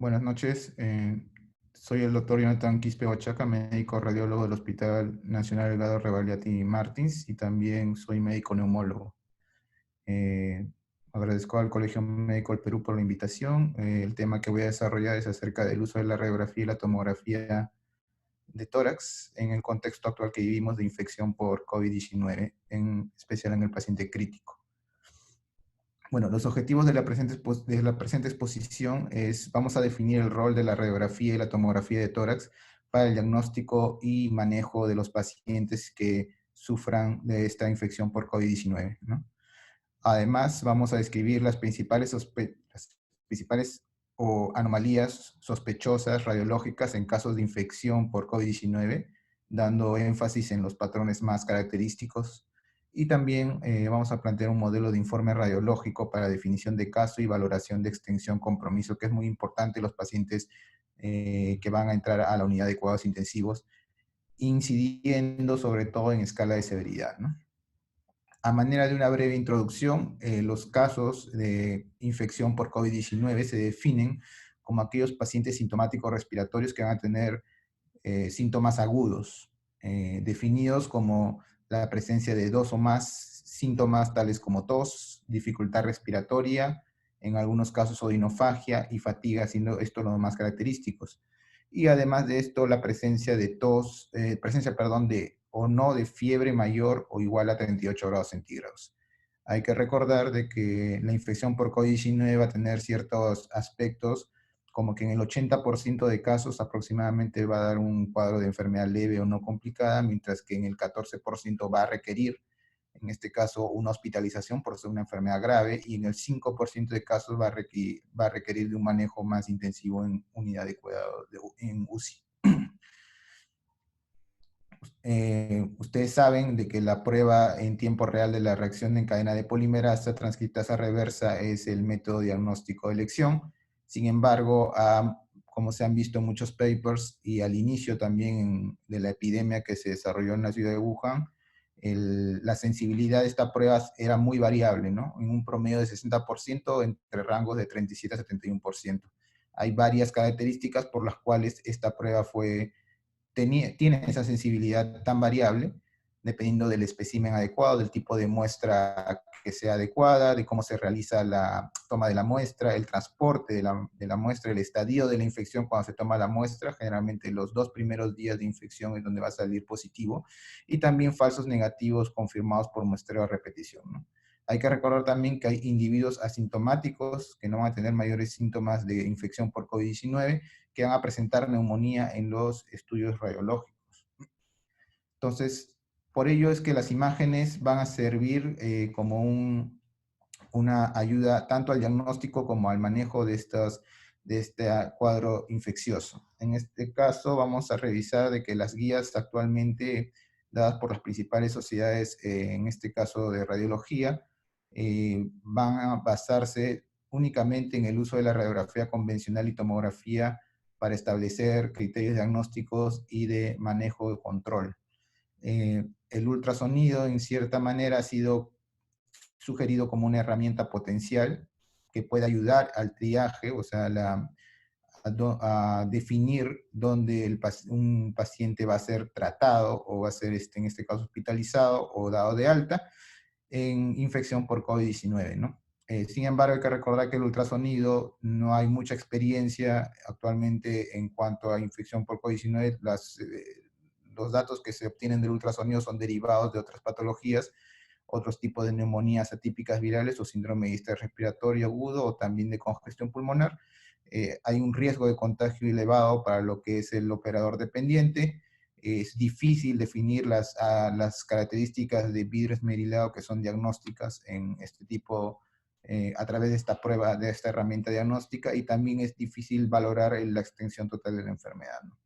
Buenas noches. Soy el doctor Jonathan Quispe Oaxaca, médico radiólogo del Hospital Nacional Delgado Rebagliati Martins y también soy médico neumólogo. Eh, Agradezco al Colegio Médico del Perú por la invitación. El tema que voy a desarrollar es acerca del uso de la radiografía y la tomografía de tórax en el contexto actual que vivimos de infección por COVID-19, en especial en el paciente crítico. Bueno, los objetivos de la presente exposición es, vamos a definir el rol de la radiografía y la tomografía de tórax para el diagnóstico y manejo de los pacientes que sufran de esta infección por COVID-19, ¿no? Además, vamos a describir las principales o anomalías sospechosas radiológicas en casos de infección por COVID-19, dando énfasis en los patrones más característicos. Y también vamos a plantear un modelo de informe radiológico para definición de caso y valoración de extensión compromiso, que es muy importante los pacientes que van a entrar a la unidad de cuidados intensivos, incidiendo sobre todo en escala de severidad, ¿no? A manera de una breve introducción, los casos de infección por COVID-19 se definen como aquellos pacientes sintomáticos respiratorios que van a tener síntomas agudos, definidos como la presencia de dos o más síntomas tales como tos, dificultad respiratoria, en algunos casos odinofagia y fatiga, siendo estos los más característicos. Y además de esto, la presencia de tos, perdón, de o no de fiebre mayor o igual a 38 grados centígrados. Hay que recordar de que la infección por COVID-19 va a tener ciertos aspectos como que en el 80% de casos aproximadamente va a dar un cuadro de enfermedad leve o no complicada, mientras que en el 14% va a requerir, en este caso, una hospitalización por ser una enfermedad grave, y en el 5% de casos va a requerir de un manejo más intensivo en unidad de cuidado en UCI. Ustedes saben de que la prueba en tiempo real de la reacción en cadena de polimerasa transcriptasa reversa es el método diagnóstico de elección. Sin embargo, como se han visto en muchos papers y al inicio también de la epidemia que se desarrolló en la ciudad de Wuhan, la sensibilidad de esta prueba era muy variable, ¿no? En un promedio de 60% entre rangos de 37 a 71%. Hay varias características por las cuales esta prueba tiene esa sensibilidad tan variable, dependiendo del espécimen adecuado, del tipo de muestra que sea adecuada, de cómo se realiza la toma de la muestra, el transporte de la muestra, el estadio de la infección cuando se toma la muestra, generalmente los 2 primeros días de infección es donde va a salir positivo, y también falsos negativos confirmados por muestreo a repetición, ¿no? Hay que recordar también que hay individuos asintomáticos que no van a tener mayores síntomas de infección por COVID-19, que van a presentar neumonía en los estudios radiológicos. Entonces, por ello es que las imágenes van a servir como una ayuda tanto al diagnóstico como al manejo de este cuadro infeccioso. En este caso vamos a revisar de que las guías actualmente dadas por las principales sociedades, en este caso de radiología, van a basarse únicamente en el uso de la radiografía convencional y tomografía para establecer criterios diagnósticos y de manejo de control. El ultrasonido, en cierta manera, ha sido sugerido como una herramienta potencial que puede ayudar al triaje, o sea, a definir dónde un paciente va a ser tratado o va a ser, en este caso, hospitalizado o dado de alta en infección por COVID-19, ¿no? Sin embargo, hay que recordar que el ultrasonido no hay mucha experiencia actualmente en cuanto a infección por COVID-19. Los datos que se obtienen del ultrasonido son derivados de otras patologías, otros tipos de neumonías atípicas virales o síndrome de distrés respiratorio agudo o también de congestión pulmonar. Hay un riesgo de contagio elevado para lo que es el operador dependiente. Es difícil definir las características de vidrio esmerilado que son diagnósticas en este tipo, a través de esta prueba, de esta herramienta diagnóstica, y también es difícil valorar la extensión total de la enfermedad, ¿no?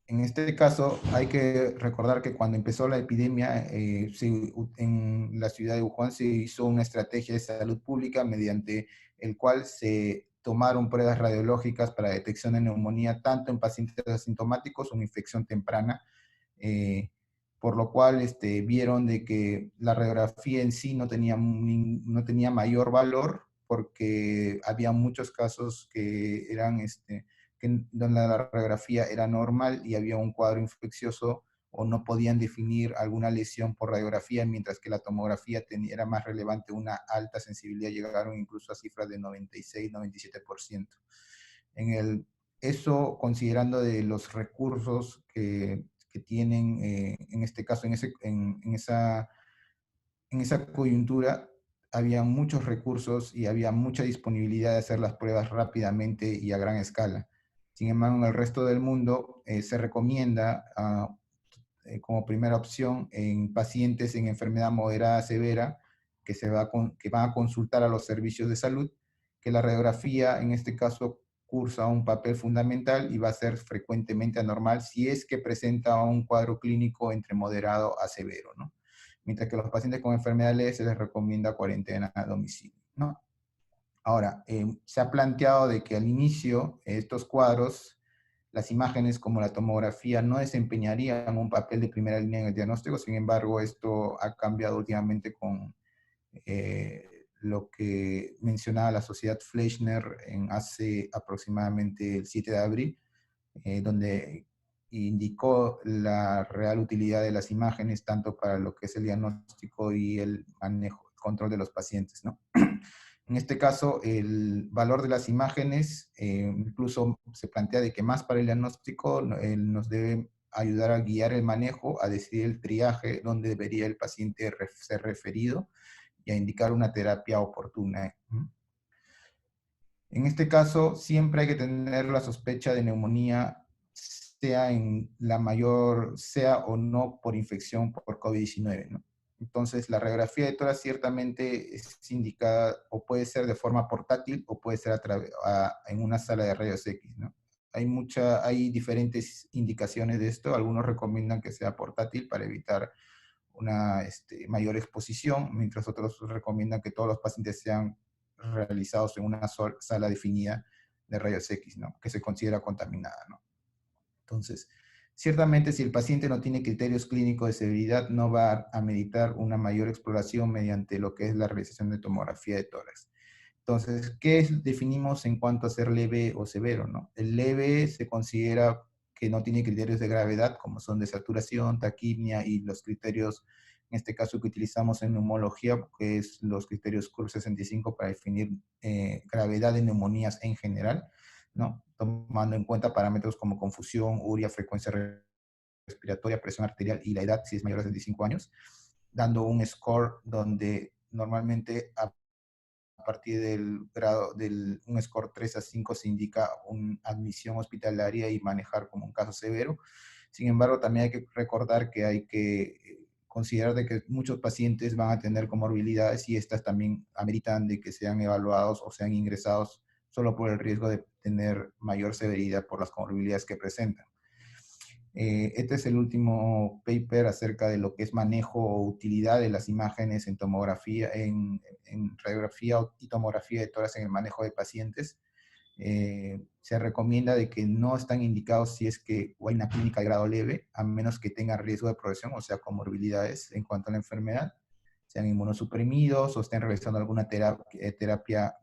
En este caso, hay que recordar que cuando empezó la epidemia, en la ciudad de Wuhan se hizo una estrategia de salud pública mediante el cual se tomaron pruebas radiológicas para detección de neumonía tanto en pacientes asintomáticos o en infección temprana, eh, por lo cual vieron de que la radiografía en sí no tenía mayor valor porque había muchos casos que eran, donde la radiografía era normal y había un cuadro infeccioso o no podían definir alguna lesión por radiografía, mientras que la tomografía era más relevante una alta sensibilidad, llegaron incluso a cifras de 96, 97%. Eso considerando de los recursos que tienen, en este caso, en esa coyuntura, había muchos recursos y había mucha disponibilidad de hacer las pruebas rápidamente y a gran escala. Sin embargo, en el resto del mundo se recomienda como primera opción en pacientes en enfermedad moderada severa que van a consultar a los servicios de salud, que la radiografía en este caso cursa un papel fundamental y va a ser frecuentemente anormal si es que presenta un cuadro clínico entre moderado a severo, ¿no? Mientras que a los pacientes con enfermedad leve se les recomienda cuarentena a domicilio, ¿no? Ahora, se ha planteado de que al inicio estos cuadros, las imágenes como la tomografía no desempeñarían un papel de primera línea en el diagnóstico. Sin embargo, esto ha cambiado últimamente con lo que mencionaba la Sociedad Fleischner hace aproximadamente el 7 de abril, donde indicó la real utilidad de las imágenes tanto para lo que es el diagnóstico y el manejo, el control de los pacientes, ¿no? En este caso, el valor de las imágenes incluso se plantea de que más para el diagnóstico nos debe ayudar a guiar el manejo, a decidir el triaje donde debería el paciente ser referido y a indicar una terapia oportuna. En este caso, siempre hay que tener la sospecha de neumonía, sea o no por infección por COVID-19, ¿no? Entonces, la radiografía de tórax ciertamente es indicada o puede ser de forma portátil o puede ser en una sala de rayos X, ¿no? Hay diferentes indicaciones de esto. Algunos recomiendan que sea portátil para evitar una mayor exposición, mientras otros recomiendan que todos los pacientes sean realizados en una sala definida de rayos X, ¿no? Que se considera contaminada, ¿no? Entonces, ciertamente si el paciente no tiene criterios clínicos de severidad, no va a meditar una mayor exploración mediante lo que es la realización de tomografía de tórax. Entonces, definimos en cuanto a ser leve o severo, ¿no? El leve se considera que no tiene criterios de gravedad, como son de saturación, taquipnia y los criterios, en este caso que utilizamos en neumología, que es los criterios CUR 65 para definir gravedad de neumonías en general, ¿no? Tomando en cuenta parámetros como confusión, urea, frecuencia respiratoria, presión arterial y la edad, si es mayor de 65 años, dando un score donde normalmente a partir del grado un score 3 a 5 se indica una admisión hospitalaria y manejar como un caso severo. Sin embargo, también hay que recordar que hay que considerar de que muchos pacientes van a tener comorbilidades y estas también ameritan de que sean evaluados o sean ingresados solo por el riesgo de tener mayor severidad por las comorbilidades que presentan. Este es el último paper acerca de lo que es manejo o utilidad de las imágenes en tomografía, en radiografía y tomografía de tórax en el manejo de pacientes. Se recomienda de que no están indicados si es que hay una clínica de grado leve, a menos que tenga riesgo de progresión, o sea, comorbilidades en cuanto a la enfermedad, sean inmunosuprimidos o estén realizando alguna terapia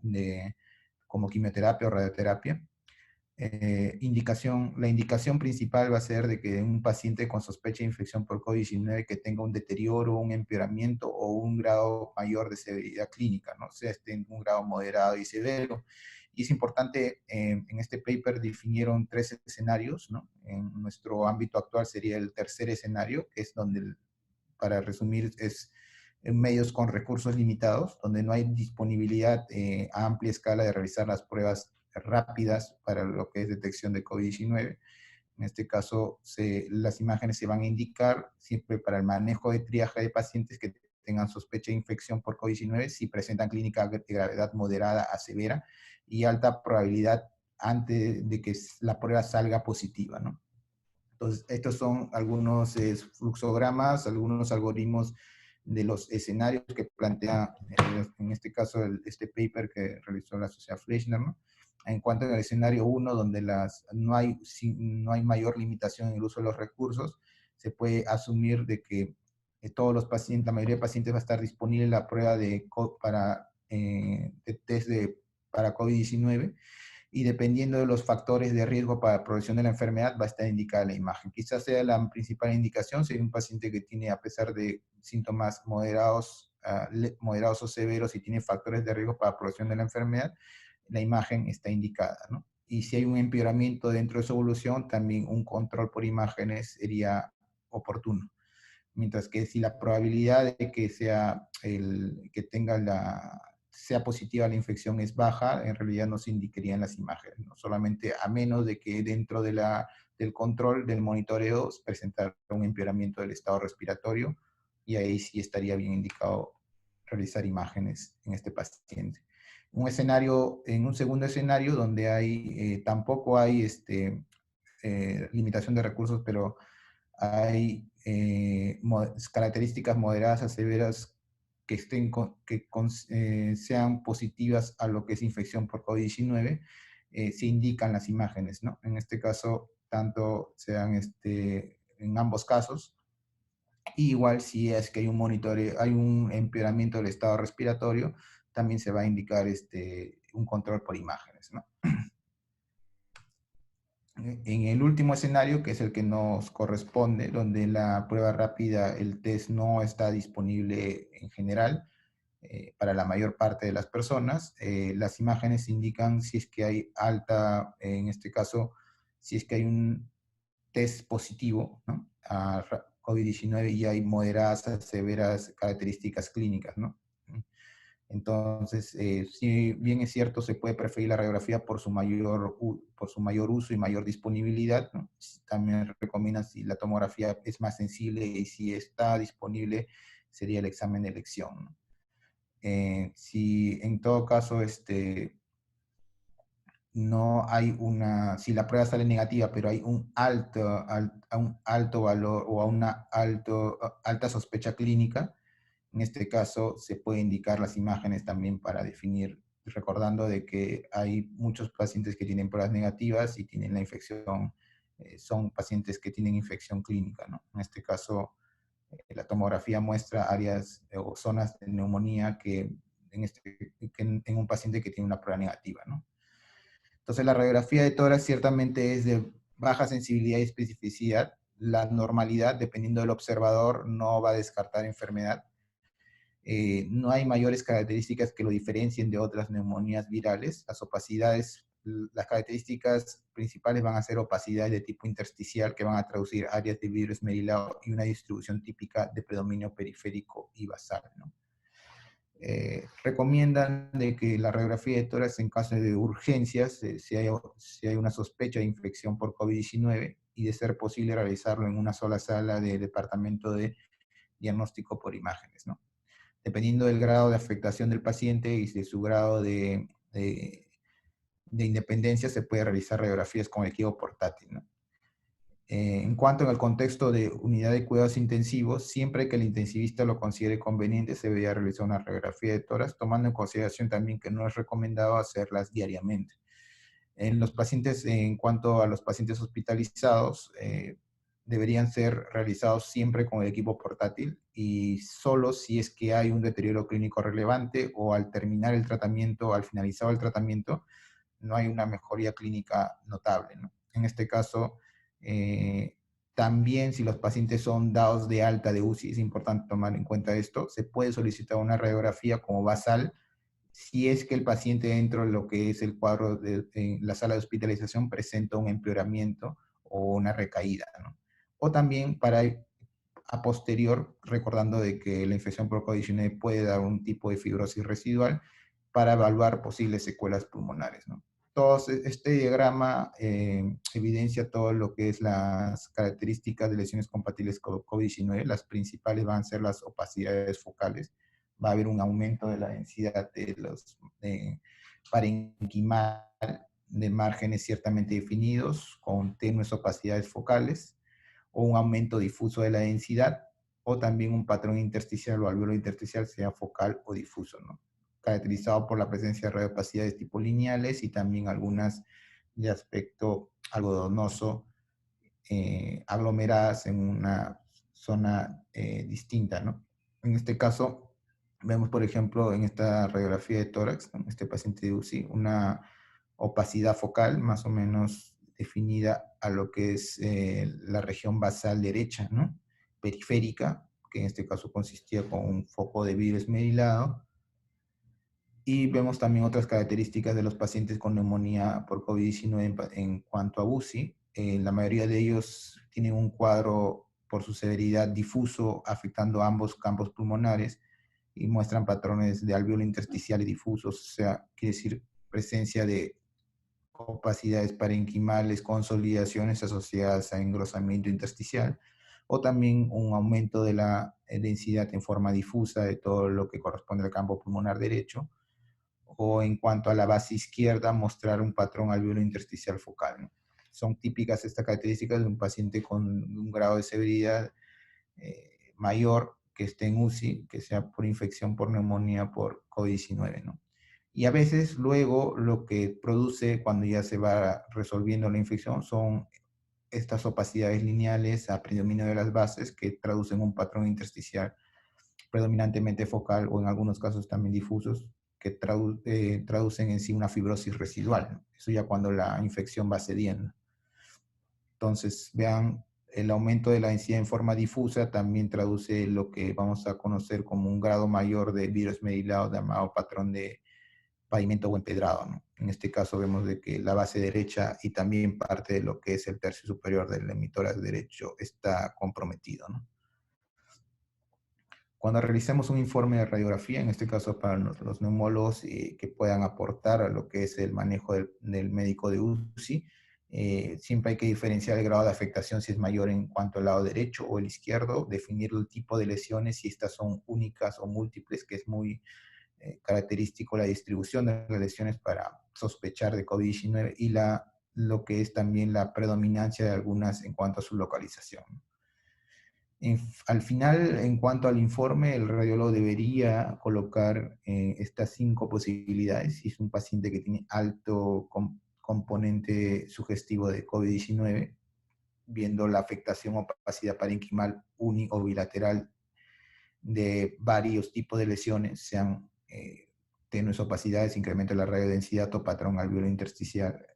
como quimioterapia o radioterapia. La indicación principal va a ser de que un paciente con sospecha de infección por COVID-19 que tenga un deterioro, un empeoramiento o un grado mayor de severidad clínica, ¿no? O sea, esté en un grado moderado y severo. Y es importante, en este paper definieron 3 escenarios, ¿no? En nuestro ámbito actual sería el tercer escenario, que es donde, para resumir, es en medios con recursos limitados, donde no hay disponibilidad a amplia escala de realizar las pruebas rápidas para lo que es detección de COVID-19. En este caso, las imágenes se van a indicar siempre para el manejo de triaje de pacientes que tengan sospecha de infección por COVID-19 si presentan clínica de gravedad moderada a severa y alta probabilidad antes de que la prueba salga positiva, ¿no? Entonces, estos son algunos fluxogramas, algunos algoritmos de los escenarios que plantea, en este caso, este paper que realizó la Sociedad Fleischner, ¿no? En cuanto al escenario 1, donde no hay mayor limitación en el uso de los recursos, se puede asumir de que todos los pacientes, la mayoría de pacientes va a estar disponible la prueba para test para COVID-19, y dependiendo de los factores de riesgo para la progresión de la enfermedad va a estar indicada la imagen. Quizás sea la principal indicación si hay un paciente que tiene, a pesar de síntomas moderados, moderados o severos y tiene factores de riesgo para la progresión de la enfermedad, la imagen está indicada, ¿no? Y si hay un empeoramiento dentro de su evolución, también un control por imágenes sería oportuno. Mientras que si la probabilidad de que sea positiva la infección es baja, en realidad no se indicaría en las imágenes, ¿no? Solamente a menos de que dentro del control, del monitoreo, presentara un empeoramiento del estado respiratorio, y ahí sí estaría bien indicado realizar imágenes en este paciente. En un segundo escenario donde tampoco hay limitación de recursos, pero hay características moderadas a severas que, sean positivas a lo que es infección por COVID-19, se indican las imágenes, ¿no? En este caso, tanto sean en ambos casos. Y igual si es que hay un monitoreo, hay un empeoramiento del estado respiratorio, también se va a indicar un control por imágenes, ¿no? En el último escenario, que es el que nos corresponde, donde la prueba rápida, el test no está disponible en general para la mayor parte de las personas, las imágenes indican si es que hay en este caso, si es que hay un test positivo, ¿no?, a COVID-19 y hay moderadas a severas características clínicas, ¿no? Entonces, si bien es cierto, se puede preferir la radiografía por su mayor uso y mayor disponibilidad, ¿no? También recomienda si la tomografía es más sensible y si está disponible, sería el examen de elección, ¿no? Si en todo caso si la prueba sale negativa, pero hay un alto valor o a una alta sospecha clínica, en este caso se puede indicar las imágenes también para definir, recordando de que hay muchos pacientes que tienen pruebas negativas y tienen la infección, son pacientes que tienen infección clínica, ¿no? En este caso, la tomografía muestra áreas o zonas de neumonía en un paciente que tiene una prueba negativa, ¿no? Entonces, la radiografía de tórax ciertamente es de baja sensibilidad y especificidad. La normalidad, dependiendo del observador, no va a descartar enfermedad. No hay mayores características que lo diferencien de otras neumonías virales. Las características principales van a ser opacidades de tipo intersticial, que van a traducir áreas de vidrio esmerilado y una distribución típica de predominio periférico y basal, ¿no? Recomiendan de que la radiografía de tórax en caso de urgencias, si hay una sospecha de infección por COVID-19, y de ser posible realizarlo en una sola sala del departamento de diagnóstico por imágenes, ¿no? Dependiendo del grado de afectación del paciente y de su grado de independencia, se puede realizar radiografías con equipo portátil, ¿no? En cuanto al contexto de unidad de cuidados intensivos, siempre que el intensivista lo considere conveniente, se debería realizar una radiografía de tórax, tomando en consideración también que no es recomendado hacerlas diariamente. En cuanto a los pacientes hospitalizados, deberían ser realizados siempre con el equipo portátil y solo si es que hay un deterioro clínico relevante o al finalizar el tratamiento, no hay una mejoría clínica notable, ¿no? En este caso, también si los pacientes son dados de alta de UCI, es importante tomar en cuenta esto, se puede solicitar una radiografía como basal si es que el paciente dentro de lo que es el cuadro en la sala de hospitalización presenta un empeoramiento o una recaída, ¿no? O también a posterior, recordando de que la infección por COVID-19 puede dar un tipo de fibrosis residual para evaluar posibles secuelas pulmonares, ¿no? Este diagrama evidencia todo lo que es las características de lesiones compatibles con COVID-19. Las principales van a ser las opacidades focales. Va a haber un aumento de la densidad de los parenquimal de márgenes ciertamente definidos, con tenues opacidades focales, o un aumento difuso de la densidad, o también un patrón intersticial o alveolo intersticial, sea focal o difuso, ¿no? Caracterizado por la presencia de radiopacidades tipo lineales y también algunas de aspecto algodonoso, aglomeradas en una zona distinta, ¿no? En este caso, Vemos, por ejemplo, en esta radiografía de tórax, en este paciente de UCI, una opacidad focal más o menos definida a lo que es la región basal derecha, ¿no? Periférica, que en este caso consistía con un foco de vidrio esmerilado. Y vemos también otras características de los pacientes con neumonía por COVID-19 en cuanto a UCI. La mayoría de ellos tienen un cuadro por su severidad difuso, afectando ambos campos pulmonares, y muestran patrones de alvéolo intersticiales difusos, o sea, quiere decir presencia de opacidades parenquimales, consolidaciones asociadas a engrosamiento intersticial, o también un aumento de la densidad en forma difusa de todo lo que corresponde al campo pulmonar derecho, o en cuanto a la base izquierda, mostrar un patrón alvéolo intersticial focal, ¿no? Son típicas estas características de un paciente con un grado de severidad mayor que esté en UCI, que sea por infección por neumonía por COVID-19, ¿no? Y a veces luego lo que produce cuando ya se va resolviendo la infección son estas opacidades lineales a predominio de las bases que traducen un patrón intersticial predominantemente focal o en algunos casos también difusos que traducen en sí una fibrosis residual, ¿no? Eso ya cuando la infección va cediendo. Entonces, vean, el aumento de la densidad en forma difusa también traduce lo que vamos a conocer como un grado mayor de vidrio esmerilado llamado patrón de pavimento o empedrado, ¿no? En este caso vemos de que la base derecha y también parte de lo que es el tercio superior del emitórax derecho está comprometido, ¿no? Cuando realicemos un informe de radiografía, en este caso para los neumólogos que puedan aportar a lo que es el manejo del médico de UCI, siempre hay que diferenciar el grado de afectación si es mayor en cuanto al lado derecho o el izquierdo, definir el tipo de lesiones, si estas son únicas o múltiples, que es muy característico la distribución de las lesiones para sospechar de COVID-19 y lo que es también la predominancia de algunas en cuanto a su localización. Al final, en cuanto al informe, el radiólogo debería colocar estas 5 posibilidades. Si es un paciente que tiene alto componente sugestivo de COVID-19, viendo la afectación o opacidad parenquimal uni o bilateral de varios tipos de lesiones, sean tenues opacidades, incremento de la radiodensidad o patrón alvéolo intersticial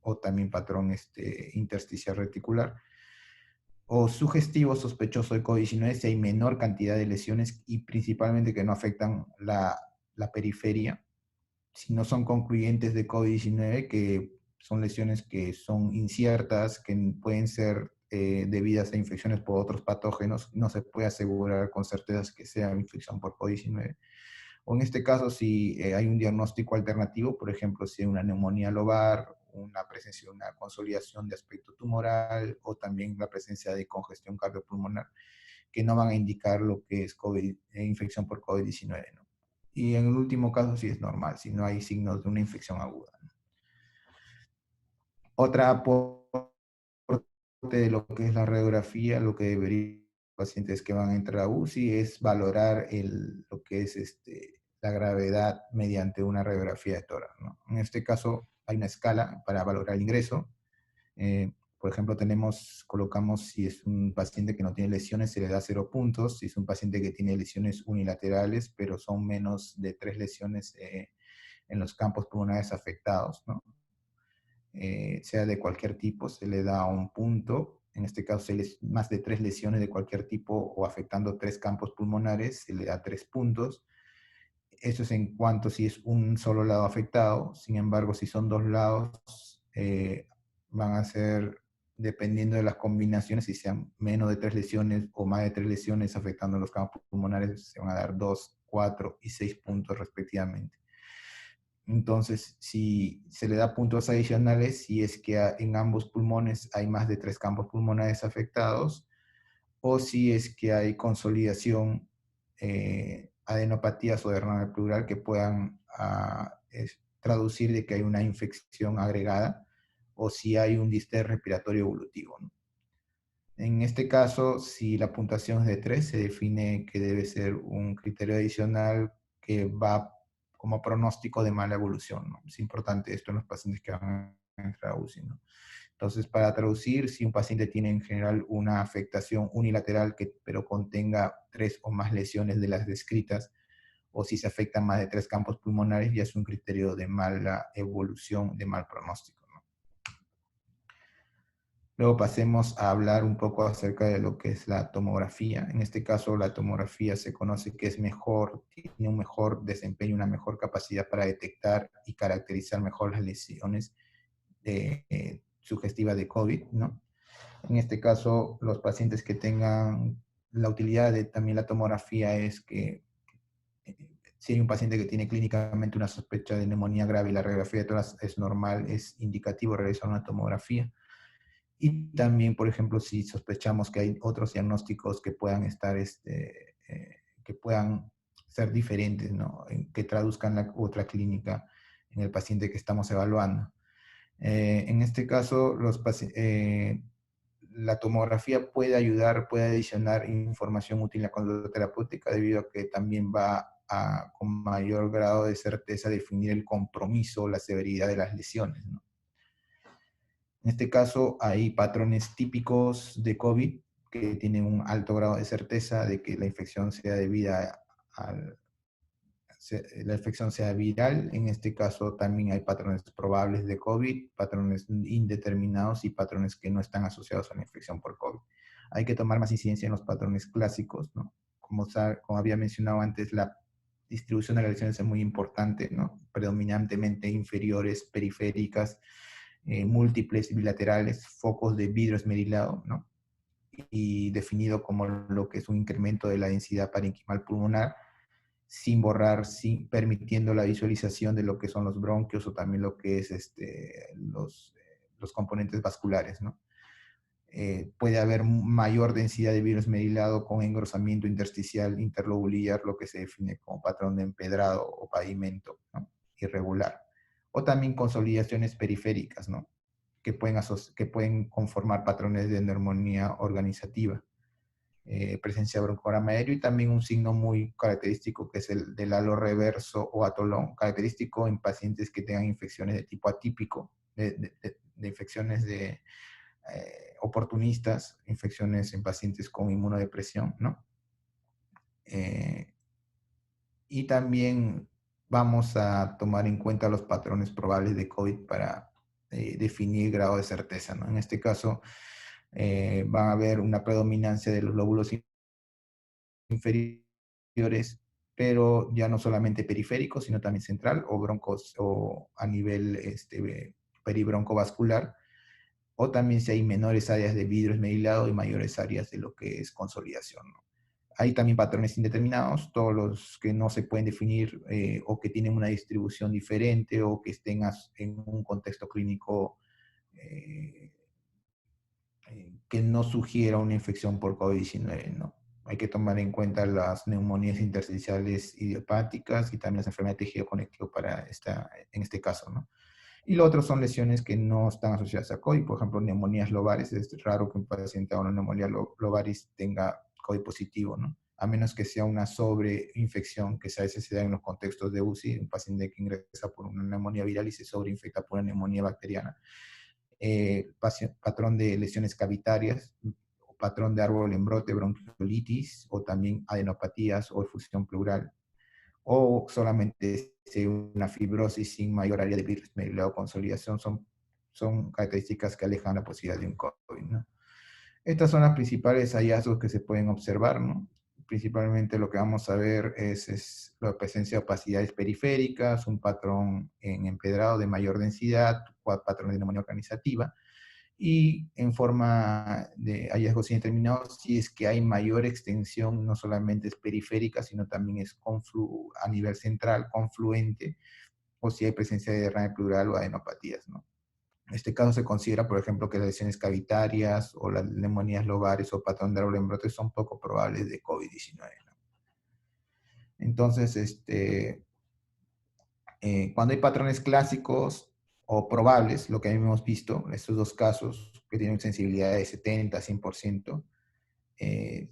o también patrón intersticial reticular, o sugestivo sospechoso de COVID-19 si hay menor cantidad de lesiones y principalmente que no afectan la periferia, si no son concluyentes de COVID-19, que son lesiones que son inciertas, que pueden ser debidas a infecciones por otros patógenos, no se puede asegurar con certeza que sea infección por COVID-19. O en este caso, si hay un diagnóstico alternativo, por ejemplo, si hay una neumonía lobar, una presencia de una consolidación de aspecto tumoral o también la presencia de congestión cardiopulmonar, que no van a indicar lo que es COVID, infección por COVID-19, ¿no? Y en el último caso sí es normal, si no hay signos de una infección aguda, ¿no? Otra aporte de lo que es la radiografía, lo que deberían pacientes que van a entrar a UCI es valorar lo que es la gravedad mediante una radiografía de tórax, ¿no? En este caso hay una escala para valorar el ingreso. Por ejemplo, colocamos si es un paciente que no tiene lesiones, se le da 0 puntos. Si es un paciente que tiene lesiones unilaterales, pero son menos de 3 lesiones en los campos pulmonares afectados, ¿no? Sea de cualquier tipo, se le da un punto. En este caso, más de 3 lesiones de cualquier tipo o afectando 3 campos pulmonares, se le da 3 puntos. Eso es en cuanto si es un solo lado afectado. Sin embargo, si son 2 lados, van a ser, dependiendo de las combinaciones, si sean menos de 3 lesiones o más de 3 lesiones afectando los campos pulmonares, se van a dar 2, 4 y 6 puntos respectivamente. Entonces, si se le da puntos adicionales, si es que en ambos pulmones hay más de 3 campos pulmonares afectados, o si es que hay consolidación, adenopatías o derrame pleural que puedan traducir de que hay una infección agregada, o si hay un distrés respiratorio evolutivo, ¿no? En este caso, si la puntuación es de 3, se define que debe ser un criterio adicional que va como pronóstico de mala evolución, ¿no? Es importante esto en los pacientes que van a entrar a UCI, ¿no? Entonces, para traducir, si un paciente tiene en general una afectación unilateral pero contenga 3 o más lesiones de las descritas, o si se afectan más de 3 campos pulmonares, ya es un criterio de mala evolución, de mal pronóstico, ¿no? Luego pasemos a hablar un poco acerca de lo que es la tomografía. En este caso, la tomografía se conoce que es mejor, tiene un mejor desempeño, una mejor capacidad para detectar y caracterizar mejor las lesiones sugestivas de COVID, ¿no? En este caso, los pacientes que tengan la utilidad de también la tomografía es que si hay un paciente que tiene clínicamente una sospecha de neumonía grave y la radiografía de tórax es normal, es indicativo realizar una tomografía. Y también, por ejemplo, si sospechamos que hay otros diagnósticos que puedan estar, que puedan ser diferentes, ¿no? Que traduzcan la otra clínica en el paciente que estamos evaluando. En este caso, la tomografía puede ayudar, puede adicionar información útil en la conducta terapéutica debido a que también va a, con mayor grado de certeza, definir el compromiso o la severidad de las lesiones, ¿no? En este caso, hay patrones típicos de COVID que tienen un alto grado de certeza de que la infección sea debida al, la infección sea viral. En este caso también hay patrones probables de COVID, patrones indeterminados y patrones que no están asociados a la infección por COVID. Hay que tomar más incidencia en los patrones clásicos, ¿no? Como había mencionado antes, la distribución de las lesiones es muy importante, ¿no? Predominantemente inferiores, periféricas, múltiples, bilaterales, focos de vidrio esmerilado, ¿no? Y definido como lo que es un incremento de la densidad parenquimal pulmonar, sin borrar, sin, permitiendo la visualización de lo que son los bronquios o también lo que es los componentes vasculares, ¿no? Puede haber mayor densidad de virus merilado con engrosamiento intersticial interlobular, lo que se define como patrón de empedrado o pavimento, ¿no? Irregular. O también consolidaciones periféricas, ¿no? Que pueden conformar patrones de neumonía organizativa. Presencia de broncograma aéreo y también un signo muy característico que es el del halo reverso o atolón, característico en pacientes que tengan infecciones de tipo atípico, de infecciones oportunistas, infecciones en pacientes con inmunodepresión, ¿no? Y también vamos a tomar en cuenta los patrones probables de COVID para definir grado de certeza, ¿no? En este caso, va a haber una predominancia de los lóbulos inferiores, pero ya no solamente periférico, sino también central o broncos o a nivel peribroncovascular, o también si hay menores áreas de vidrio esmerilado y mayores áreas de lo que es consolidación, ¿no? Hay también patrones indeterminados, todos los que no se pueden definir o que tienen una distribución diferente o que estén en un contexto clínico eh, que no sugiera una infección por COVID-19, ¿no? Hay que tomar en cuenta las neumonías intersticiales idiopáticas y también las enfermedades de tejido conectivo en este caso, ¿no? Y lo otro son lesiones que no están asociadas a COVID, por ejemplo, neumonías lobares. Es raro que un paciente a una neumonía lobaris tenga COVID positivo, ¿no? A menos que sea una sobreinfección, que a veces se da en los contextos de UCI, un paciente que ingresa por una neumonía viral y se sobreinfecta por una neumonía bacteriana. Patrón de lesiones cavitarias, patrón de árbol en brote, bronquiolitis, o también adenopatías o efusión pleural, o solamente una fibrosis sin mayor área de virus o consolidación, son características que alejan la posibilidad de un COVID, ¿no? Estas son las principales hallazgos que se pueden observar, ¿no? Principalmente lo que vamos a ver es la presencia de opacidades periféricas, un patrón en empedrado de mayor densidad, patrón de neumonía organizativa, y en forma de hallazgos indeterminados, si es que hay mayor extensión, no solamente es periférica, sino también es a nivel central, confluente, o si hay presencia de derrame pleural o adenopatías, ¿no? En este caso se considera, por ejemplo, que las lesiones cavitarias o las neumonías lobares o patrón de árbol en brote son poco probables de COVID-19, ¿no? Entonces, cuando hay patrones clásicos o probables, lo que hemos visto, estos dos casos que tienen sensibilidad de 70 100%, eh,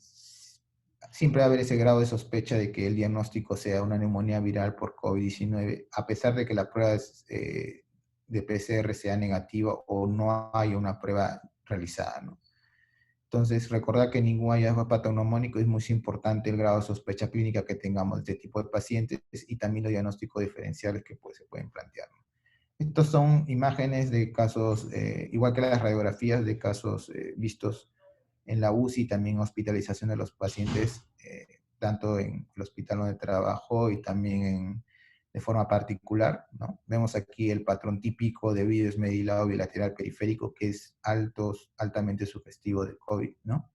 siempre va a haber ese grado de sospecha de que el diagnóstico sea una neumonía viral por COVID-19, a pesar de que la prueba de PCR sea negativa o no haya una prueba realizada, ¿no? Entonces, recordar que ningún hallazgo patognomónico es muy importante el grado de sospecha clínica que tengamos de este tipo de pacientes y también los diagnósticos diferenciales que pues, se pueden plantear. Estos son imágenes de casos, igual que las radiografías de casos vistos en la UCI, también hospitalización de los pacientes, tanto en el hospital donde trabajo y también de forma particular, ¿no? Vemos aquí el patrón típico de vídeo esmedilado bilateral periférico, que es altamente sugestivo del COVID, ¿no?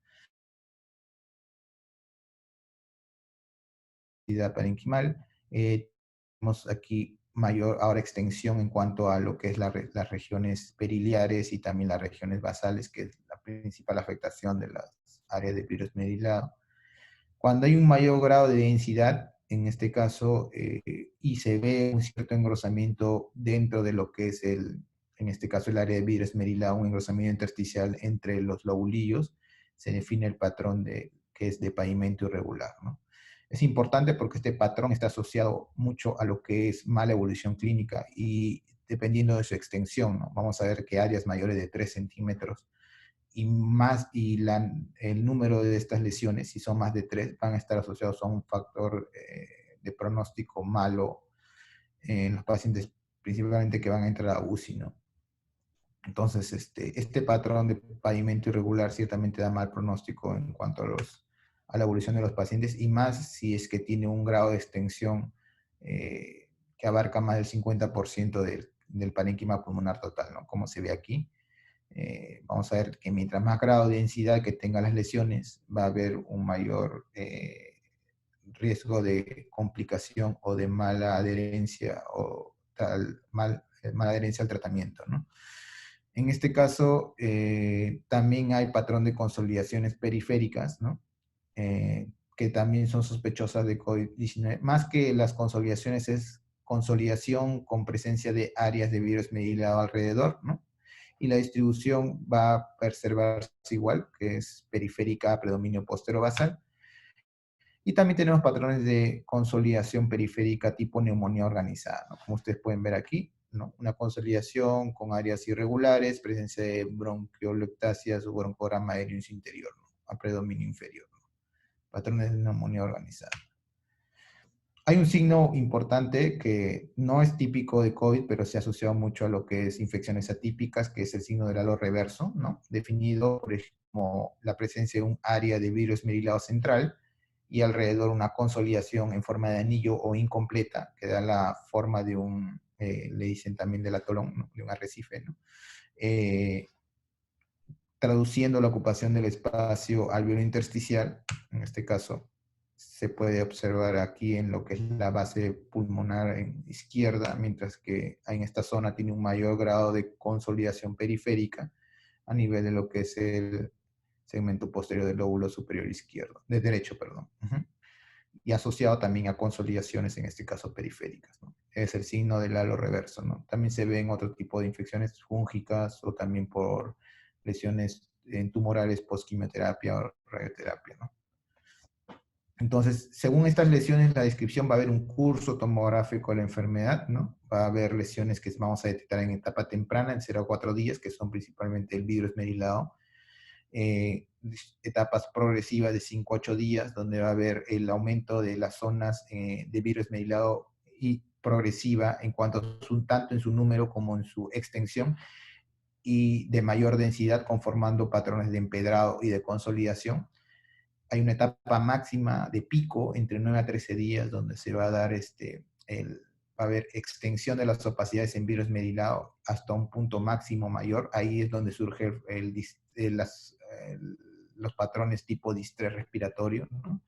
Parenquimal. Tenemos aquí mayor ahora extensión en cuanto a lo que es las regiones periliares y también las regiones basales, que es la principal afectación de las áreas de virus medilado. Cuando hay un mayor grado de densidad, en este caso, y se ve un cierto engrosamiento dentro de lo que es en este caso el área de vidrio esmerilado, un engrosamiento intersticial entre los lobulillos, se define el patrón que es de pavimento irregular, ¿no? Es importante porque este patrón está asociado mucho a lo que es mala evolución clínica y dependiendo de su extensión, ¿no? Vamos a ver que áreas mayores de 3 centímetros y más, el número de estas lesiones, si son más de 3, van a estar asociados a un factor de pronóstico malo en los pacientes, principalmente que van a entrar a UCI, ¿no? Entonces, este patrón de pavimento irregular ciertamente da mal pronóstico en cuanto a la evolución de los pacientes, y más si es que tiene un grado de extensión que abarca más del 50% del parénquima pulmonar total, ¿no? Como se ve aquí. Vamos a ver que mientras más grado de densidad que tengan las lesiones, va a haber un mayor riesgo de complicación o de mala adherencia o mala adherencia al tratamiento, ¿no? En este caso, también hay patrón de consolidaciones periféricas, ¿no? Que también son sospechosas de COVID-19. Más que las consolidaciones, es consolidación con presencia de áreas de virus medilado alrededor, ¿no? Y la distribución va a preservarse igual, que es periférica a predominio postero-basal. Y también tenemos patrones de consolidación periférica tipo neumonía organizada, ¿no? Como ustedes pueden ver aquí, ¿no? Una consolidación con áreas irregulares, presencia de bronquiolectasias o broncograma aéreo interior, ¿no? A predominio inferior, ¿no? Patrones de neumonía organizada. Hay un signo importante que no es típico de COVID, pero se ha asociado mucho a lo que es infecciones atípicas, que es el signo del halo reverso, ¿no? Definido por ejemplo, como la presencia de un área de virus esmerilado central y alrededor una consolidación en forma de anillo o incompleta, que da la forma de le dicen también del atolón, ¿no? De un arrecife, ¿no? Traduciendo la ocupación del espacio alveolo intersticial, en este caso, se puede observar aquí en lo que es la base pulmonar en izquierda, mientras que en esta zona tiene un mayor grado de consolidación periférica a nivel de lo que es el segmento posterior del lóbulo superior izquierdo, de derecho, perdón. Y asociado también a consolidaciones, en este caso periféricas, ¿no? Es el signo del halo reverso, ¿no? También se ven otro tipo de infecciones fúngicas o también por lesiones tumorales post-quimioterapia o radioterapia, ¿no? Entonces, según estas lesiones, en la descripción va a haber un curso tomográfico de la enfermedad, ¿no? Va a haber lesiones que vamos a detectar en etapa temprana, en 0 a 4 días, que son principalmente el vidrio esmerilado. Etapas progresivas de 5 a 8 días, donde va a haber el aumento de las zonas de virus esmerilado y progresiva en cuanto a tanto en su número como en su extensión, y de mayor densidad conformando patrones de empedrado y de consolidación. Hay una etapa máxima de pico entre 9 a 13 días donde se va a dar va a haber extensión de las opacidades en virus esmerilado hasta un punto máximo mayor. Ahí es donde surge los patrones tipo distrés respiratorio, ¿no?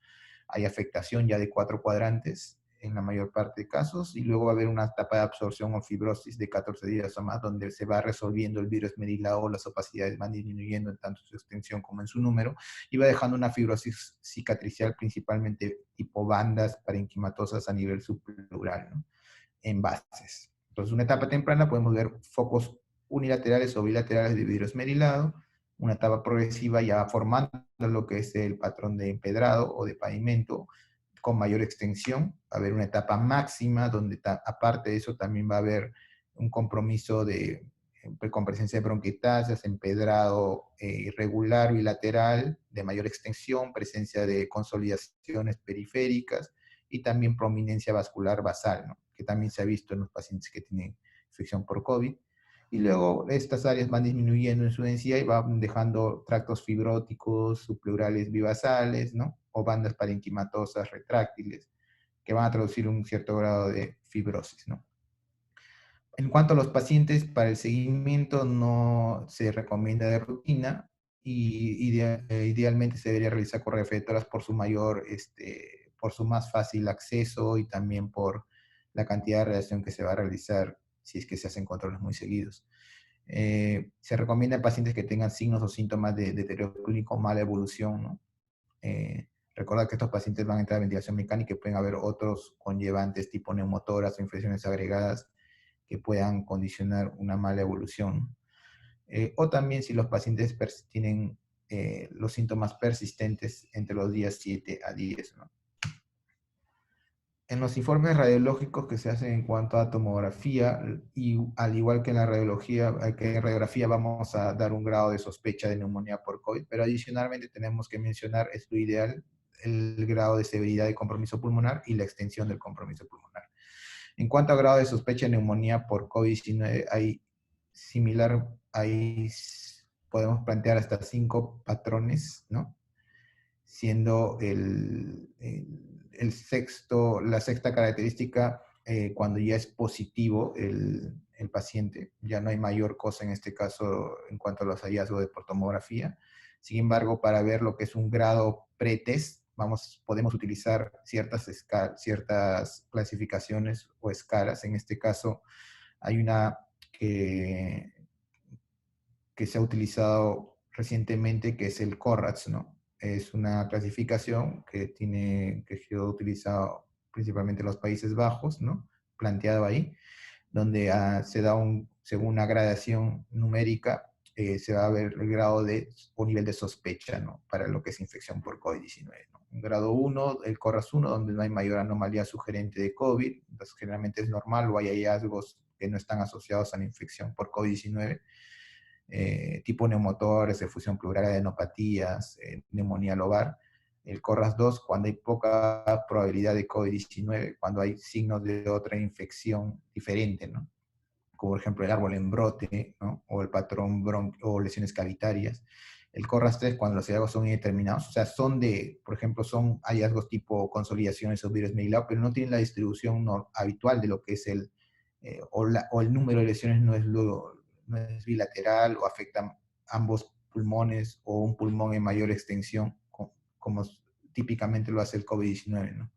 Hay afectación ya de 4 cuadrantes en la mayor parte de casos, y luego va a haber una etapa de absorción o fibrosis de 14 días o más, donde se va resolviendo el virus esmerilado, las opacidades van disminuyendo en tanto su extensión como en su número, y va dejando una fibrosis cicatricial principalmente tipo bandas parenquimatosas a nivel subpleural, ¿no? En bases. Entonces, una etapa temprana podemos ver focos unilaterales o bilaterales de vidrio esmerilado, una etapa progresiva ya formando lo que es el patrón de empedrado o de pavimento con mayor extensión. Va a haber una etapa máxima donde aparte de eso también va a haber un compromiso de con presencia de bronquiectasias, empedrado irregular bilateral de mayor extensión, presencia de consolidaciones periféricas y también prominencia vascular basal, ¿no? Que también se ha visto en los pacientes que tienen infección por COVID. Y luego estas áreas van disminuyendo en su densidad y van dejando tractos fibróticos, subpleurales bivasales, ¿no? O bandas parenquimatosas retráctiles, que van a traducir un cierto grado de fibrosis, ¿no? En cuanto a los pacientes, para el seguimiento no se recomienda de rutina y idealmente se debería realizar con reflectoras por su mayor, por su más fácil acceso y también por la cantidad de radiación que se va a realizar si es que se hacen controles muy seguidos. Se recomienda en pacientes que tengan signos o síntomas de deterioro clínico, mala evolución, ¿no? Recordar que estos pacientes van a entrar a ventilación mecánica y pueden haber otros conllevantes tipo neumotoras o infecciones agregadas que puedan condicionar una mala evolución. O también si los pacientes tienen los síntomas persistentes entre los días 7 a 10, ¿no? En los informes radiológicos que se hacen en cuanto a tomografía, y al igual que en la radiología, que en radiografía vamos a dar un grado de sospecha de neumonía por COVID, pero adicionalmente tenemos que mencionar, es lo ideal, el grado de severidad de compromiso pulmonar y la extensión del compromiso pulmonar. En cuanto a grado de sospecha de neumonía por COVID-19, ahí podemos plantear hasta 5 patrones, ¿no? Siendo la sexta característica cuando ya es positivo el paciente, ya no hay mayor cosa en este caso en cuanto a los hallazgos de por tomografía. Sin embargo, para ver lo que es un grado pretest, podemos utilizar ciertas clasificaciones o escalas. En este caso, hay una que se ha utilizado recientemente, que es el CORRATS, ¿no? Es una clasificación que ha sido utilizada principalmente en los Países Bajos, ¿no? Planteado ahí, donde se da según una gradación numérica, se va a ver el grado o nivel de sospecha, ¿no? Para lo que es infección por COVID-19, ¿no? Un grado 1, el CORRAS 1, donde no hay mayor anomalía sugerente de COVID, entonces generalmente es normal o hay hallazgos que no están asociados a la infección por COVID-19, tipo neumotores, efusión pleural, adenopatías, neumonía lobar. El CORRAS 2, cuando hay poca probabilidad de COVID-19, cuando hay signos de otra infección diferente, ¿no? Como por ejemplo el árbol en brote, ¿no? O el patrón o lesiones cavitarias. El CORRAS 3, cuando los hallazgos son indeterminados, o sea, por ejemplo, son hallazgos tipo consolidaciones o virus meilado, pero no tienen la distribución habitual de lo que es o el número de lesiones no es bilateral o afecta ambos pulmones o un pulmón en mayor extensión, como típicamente lo hace el COVID-19, ¿no?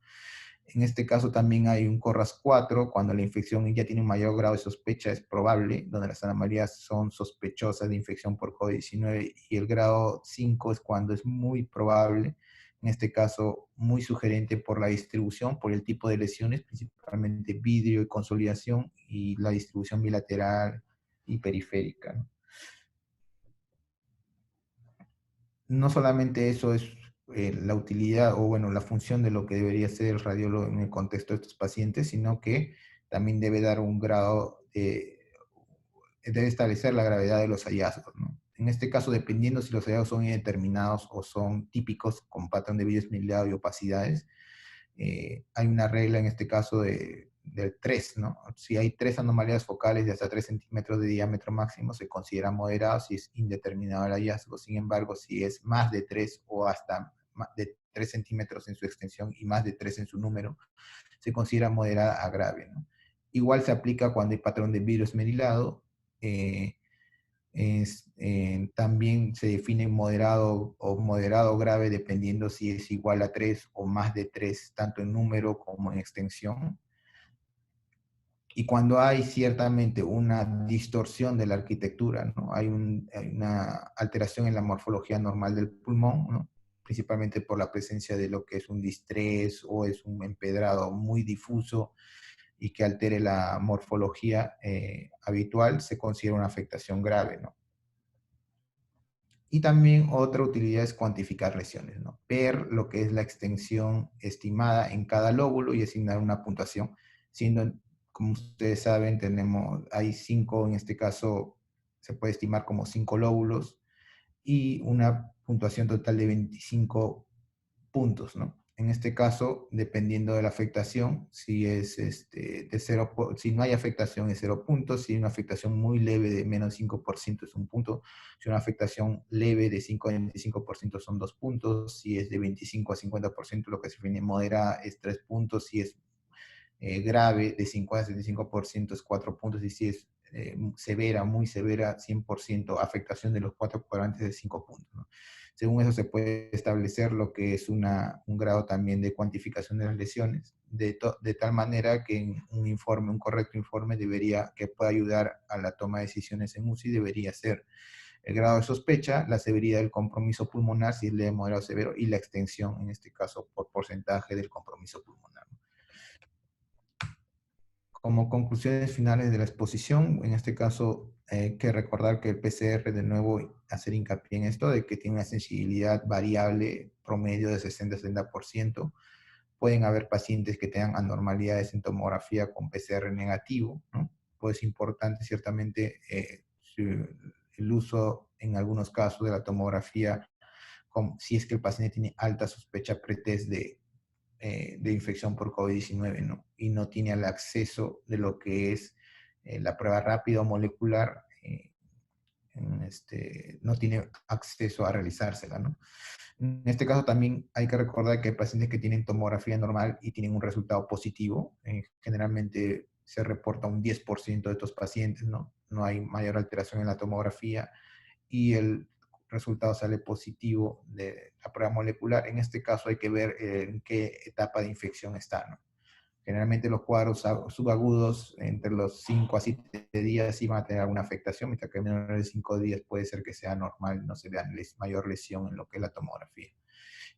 En este caso también hay un CORRAS 4, cuando la infección ya tiene un mayor grado de sospecha, es probable, donde las anomalías son sospechosas de infección por COVID-19, y el grado 5 es cuando es muy probable, en este caso muy sugerente por la distribución, por el tipo de lesiones, principalmente vidrio y consolidación, y la distribución bilateral y periférica, ¿no? No solamente eso es la utilidad o bueno, la función de lo que debería ser el radiólogo en el contexto de estos pacientes, sino que también debe dar un grado debe establecer la gravedad de los hallazgos, ¿no? En este caso, dependiendo si los hallazgos son indeterminados o son típicos con patrón de vidrio esmerilado y opacidades, hay una regla en este caso del 3, ¿no? Si hay 3 anomalías focales de hasta 3 centímetros de diámetro máximo, se considera moderado si es indeterminado el hallazgo. Sin embargo, si es más de 3 o hasta de 3 centímetros en su extensión y más de 3 en su número, se considera moderada a grave, ¿no? Igual se aplica cuando hay patrón de vidrio esmerilado. También se define moderado o moderado grave dependiendo si es igual a 3 o más de 3, tanto en número como en extensión. Y cuando hay ciertamente una distorsión de la arquitectura, ¿no? Hay una alteración en la morfología normal del pulmón, ¿no? Principalmente por la presencia de lo que es un distrés o es un empedrado muy difuso y que altere la morfología habitual, se considera una afectación grave, ¿no? Y también otra utilidad es cuantificar lesiones, ¿no? Ver lo que es la extensión estimada en cada lóbulo y asignar una puntuación, siendo, como ustedes saben, hay 5, en este caso, se puede estimar como 5 lóbulos y una puntuación total de 25 puntos, ¿no? En este caso, dependiendo de la afectación, si es de cero, si no hay afectación es 0 puntos, si hay una afectación muy leve de menos 5% es 1 punto, si una afectación leve de 5 a 25% son 2 puntos, si es de 25 a 50% lo que se define moderada es 3 puntos, si es grave de 50 a 75% es 4 puntos, y si es severa, muy severa, 100%, afectación de los 4 cuadrantes de 5 puntos, ¿no? Según eso se puede establecer lo que es un grado también de cuantificación de las lesiones, de tal manera que en un informe, un correcto informe que pueda ayudar a la toma de decisiones en UCI debería ser el grado de sospecha, la severidad del compromiso pulmonar, si es leve, moderado o severo, y la extensión, en este caso, por porcentaje del compromiso pulmonar. Como conclusiones finales de la exposición, en este caso hay que recordar que el PCR, de nuevo, hacer hincapié en esto, de que tiene una sensibilidad variable promedio de 60-70%. Pueden haber pacientes que tengan anormalidades en tomografía con PCR negativo, ¿no? Pues es importante ciertamente el uso en algunos casos de la tomografía, si es que el paciente tiene alta sospecha pretest de infección por COVID-19, ¿no? Y no tiene el acceso de lo que es la prueba rápida o molecular, no tiene acceso a realizársela, ¿no? En este caso también hay que recordar que hay pacientes que tienen tomografía normal y tienen un resultado positivo. Generalmente se reporta un 10% de estos pacientes, ¿no? No hay mayor alteración en la tomografía y el resultado sale positivo de la prueba molecular. En este caso hay que ver en qué etapa de infección está, ¿no? Generalmente los cuadros subagudos entre los 5 a 7 días sí van a tener alguna afectación, mientras que menos de 5 días puede ser que sea normal, no se vea mayor lesión en lo que es la tomografía.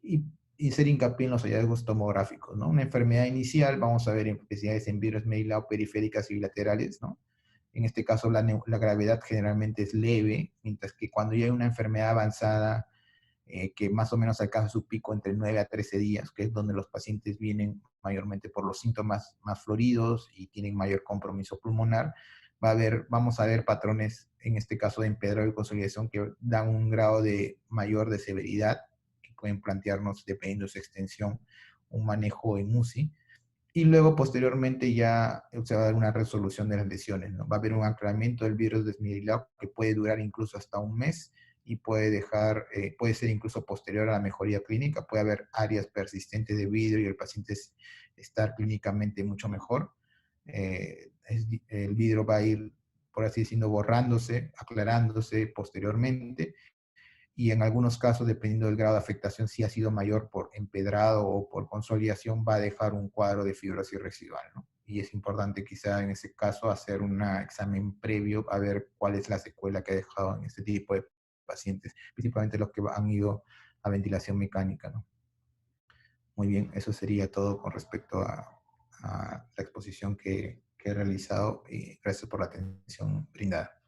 Y hacer hincapié en los hallazgos tomográficos, ¿no? Una enfermedad inicial, vamos a ver enfermedades en virus meilao periféricas y bilaterales, ¿no? En este caso la gravedad generalmente es leve, mientras que cuando ya hay una enfermedad avanzada, que más o menos alcanza su pico entre 9 a 13 días, que es donde los pacientes vienen mayormente por los síntomas más floridos y tienen mayor compromiso pulmonar, vamos a ver patrones, en este caso de empedrado y consolidación, que dan un grado mayor de severidad, que pueden plantearnos, dependiendo de su extensión, un manejo en UCI. Y luego, posteriormente, ya se va a dar una resolución de las lesiones, ¿no? Va a haber un aclaramiento del virus desmielinado que puede durar incluso hasta un mes y puede ser incluso posterior a la mejoría clínica. Puede haber áreas persistentes de vidrio y el paciente estar clínicamente mucho mejor. El vidrio va a ir, por así decirlo, borrándose, aclarándose posteriormente, y en algunos casos, dependiendo del grado de afectación, si ha sido mayor por empedrado o por consolidación, va a dejar un cuadro de fibrosis residual, ¿no? Y es importante quizá en ese caso hacer un examen previo a ver cuál es la secuela que ha dejado en este tipo de pacientes, principalmente los que han ido a ventilación mecánica, ¿no? Muy bien, eso sería todo con respecto a la exposición que he realizado, y gracias por la atención brindada.